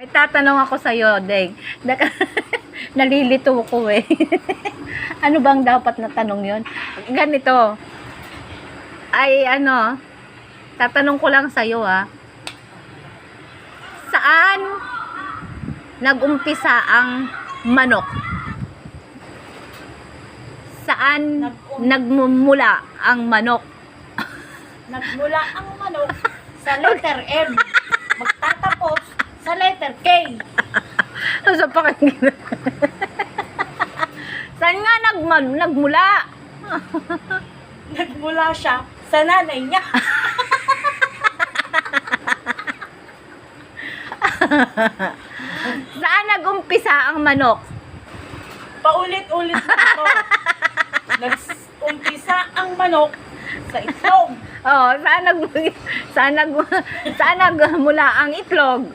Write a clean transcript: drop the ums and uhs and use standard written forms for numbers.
May tatanong ako sa'yo, Deng. Nalilito ko eh. Ano bang dapat na tanong yun? Ganito. Ay, tatanong ko lang sa'yo Saan nag-umpisa ang manok? Saan nagmumula ang manok? Nagmula ang manok sa letter M. Magtatapos sa letter K. Sa pakinggan. Saan nga nagmula? Nagmula siya sa nanay niya. Saan nag-umpisa ang manok? Paulit-ulit nito. Nag-umpisa ang manok sa itlog. Oh, saan nagmula ang itlog?